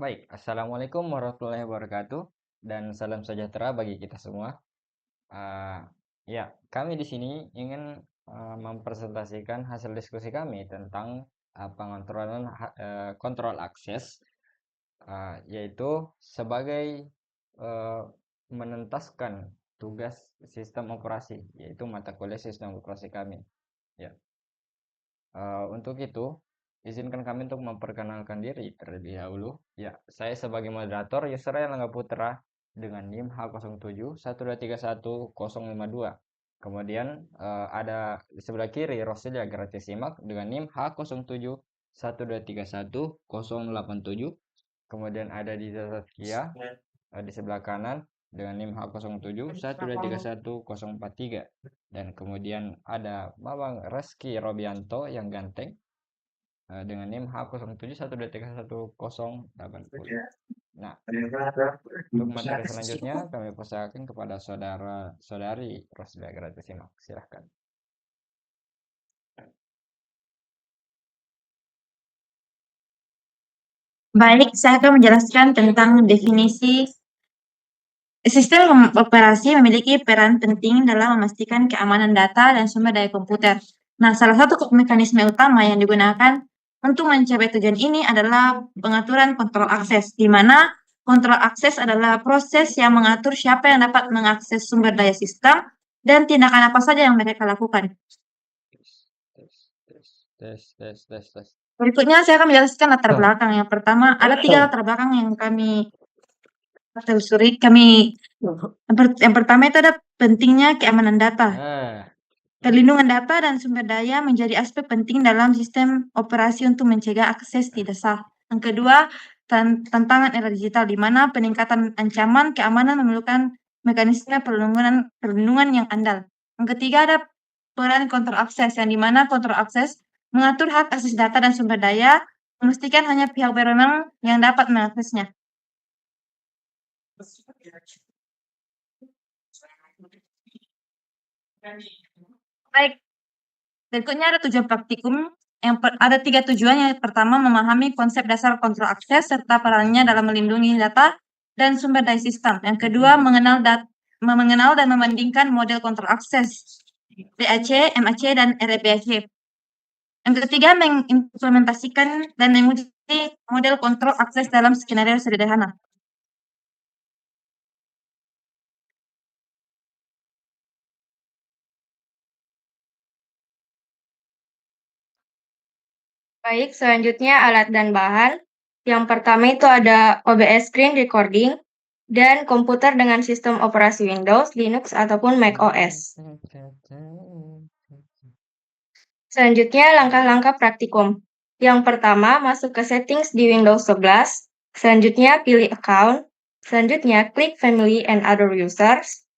Baik, Assalamualaikum warahmatullahi wabarakatuh, dan salam sejahtera bagi kita semua. Eh, ya, kami di sini ingin mempresentasikan hasil diskusi kami tentang pengontrolan kontrol akses, yaitu sebagai eh, menuntaskan tugas sistem operasi, yaitu mata kuliah sistem operasi kami. Ya, untuk itu, izinkan kami untuk memperkenalkan diri terlebih dahulu. Ya, saya sebagai moderator Yusra Langga Putra dengan NIM H0771231052. Kemudian ada di sebelah kiri Rosilia Gratisimak dengan NIM H0712311087. Kemudian ada di Zaskia di sebelah kanan dengan NIM H0712311043. Dan kemudian ada Babang Reski Robianto yang ganteng dengan NIM H0712311080. Nah, untuk materi selanjutnya kami persilakan kepada saudara-saudari Roslia Gratisimak. Silahkan. Baik, saya akan menjelaskan tentang definisi sistem operasi memiliki peran penting dalam memastikan keamanan data dan sumber daya komputer. Nah, salah satu mekanisme utama yang digunakan untuk mencapai tujuan ini adalah pengaturan kontrol akses, di mana kontrol akses adalah proses yang mengatur siapa yang dapat mengakses sumber daya sistem dan tindakan apa saja yang mereka lakukan. Tes. Berikutnya saya akan menjelaskan latar belakang. Yang pertama, ada 3 latar belakang yang kami telusuri. Yang pertama itu ada pentingnya keamanan data. Perlindungan data dan sumber daya menjadi aspek penting dalam sistem operasi untuk mencegah akses tidak sah. Yang kedua, tantangan era digital, di mana peningkatan ancaman keamanan memerlukan mekanisme perlindungan yang andal. Yang ketiga, ada peran kontrol akses, yang di mana kontrol akses mengatur hak akses data dan sumber daya, memastikan hanya pihak berwenang yang dapat mengaksesnya. Baik, berikutnya ada tujuan praktikum. Ada 3 tujuan. Yang pertama, memahami konsep dasar kontrol akses serta perannya dalam melindungi data dan sumber daya sistem. Yang kedua, mengenal dan membandingkan model kontrol akses PAC, MAC, dan RBAC. Yang ketiga, mengimplementasikan dan menguji model kontrol akses dalam skenario sederhana. Baik, selanjutnya alat dan bahan. Yang pertama itu ada OBS Screen Recording dan komputer dengan sistem operasi Windows, Linux, ataupun Mac OS. Selanjutnya langkah-langkah praktikum. Yang pertama, masuk ke settings di Windows 11. Selanjutnya pilih account. Selanjutnya klik Family and Other Users.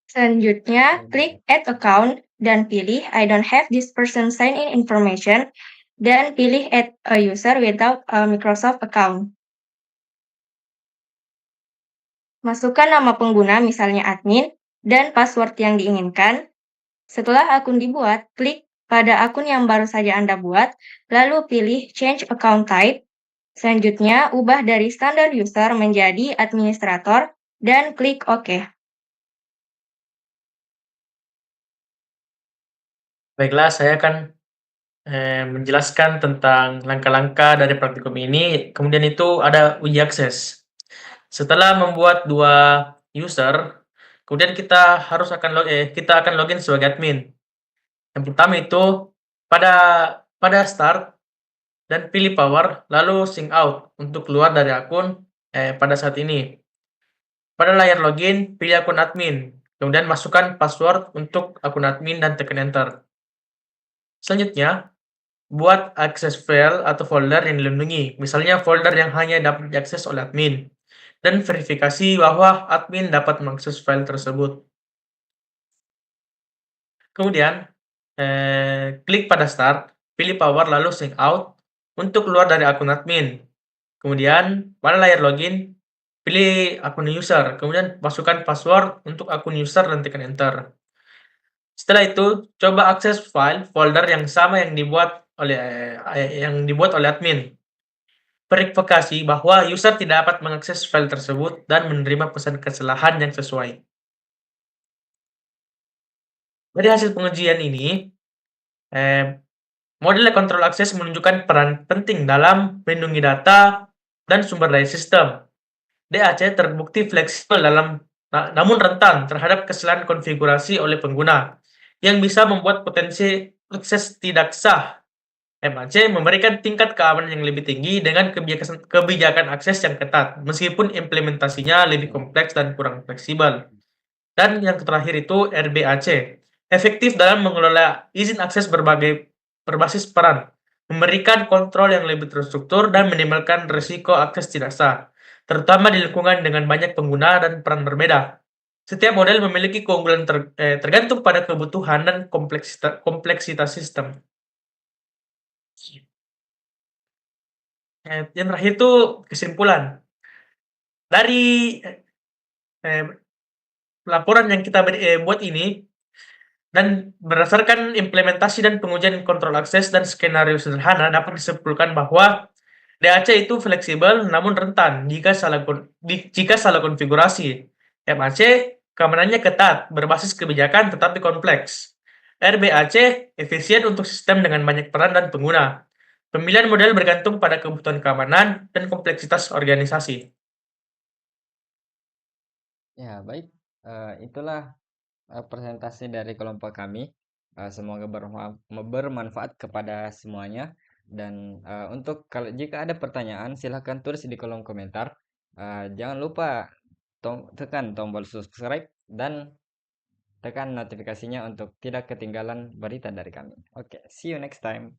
Selanjutnya klik Add Account dan pilih I don't have this person sign in information dan pilih Add a user without a Microsoft account. Masukkan nama pengguna, misalnya admin, dan password yang diinginkan. Setelah akun dibuat, klik pada akun yang baru saja Anda buat, lalu pilih Change Account Type. Selanjutnya, ubah dari standard user menjadi administrator dan klik OK. Baiklah, saya akan menjelaskan tentang langkah-langkah dari praktikum ini. Kemudian itu ada uji akses. Setelah membuat 2 user, kemudian kita akan login sebagai admin. Yang pertama itu pada start dan pilih power, lalu sync out untuk keluar dari akun pada saat ini. Pada layar login, pilih akun admin, kemudian masukkan password untuk akun admin dan tekan enter. Selanjutnya, buat akses file atau folder yang dilindungi, misalnya folder yang hanya dapat diakses oleh admin, dan verifikasi bahwa admin dapat mengakses file tersebut. Kemudian, klik pada start, pilih power lalu sync out untuk keluar dari akun admin. Kemudian, pada layar login, pilih akun user, kemudian masukkan password untuk akun user dan tekan enter. Setelah itu, coba akses file folder yang sama yang dibuat yang dibuat oleh admin. Verifikasi bahwa user tidak dapat mengakses file tersebut dan menerima pesan kesalahan yang sesuai. Dari hasil pengujian ini, model kontrol akses menunjukkan peran penting dalam melindungi data dan sumber daya sistem. DAC terbukti fleksibel namun rentan terhadap kesalahan konfigurasi oleh pengguna, yang bisa membuat potensi akses tidak sah. MAC memberikan tingkat keamanan yang lebih tinggi dengan kebijakan akses yang ketat, meskipun implementasinya lebih kompleks dan kurang fleksibel. Dan yang terakhir itu RBAC, efektif dalam mengelola izin akses berbasis peran, memberikan kontrol yang lebih terstruktur dan minimalkan risiko akses tidak sah, terutama di lingkungan dengan banyak pengguna dan peran berbeda. Setiap model memiliki keunggulan tergantung pada kebutuhan dan kompleksitas sistem. Yang terakhir itu kesimpulan. Dari laporan yang kita buat ini, dan berdasarkan implementasi dan pengujian kontrol akses dan skenario sederhana, dapat disimpulkan bahwa DAC itu fleksibel namun rentan jika salah konfigurasi. MAC keamanannya ketat, berbasis kebijakan tetapi kompleks. RBAC efisien untuk sistem dengan banyak peran dan pengguna. Pemilihan model bergantung pada kebutuhan keamanan dan kompleksitas organisasi. Ya, baik. Itulah presentasi dari kelompok kami. Semoga bermanfaat kepada semuanya. Dan untuk jika ada pertanyaan, silahkan tulis di kolom komentar. Jangan lupa tekan tombol subscribe dan tekan notifikasinya untuk tidak ketinggalan berita dari kami. Oke, see you next time.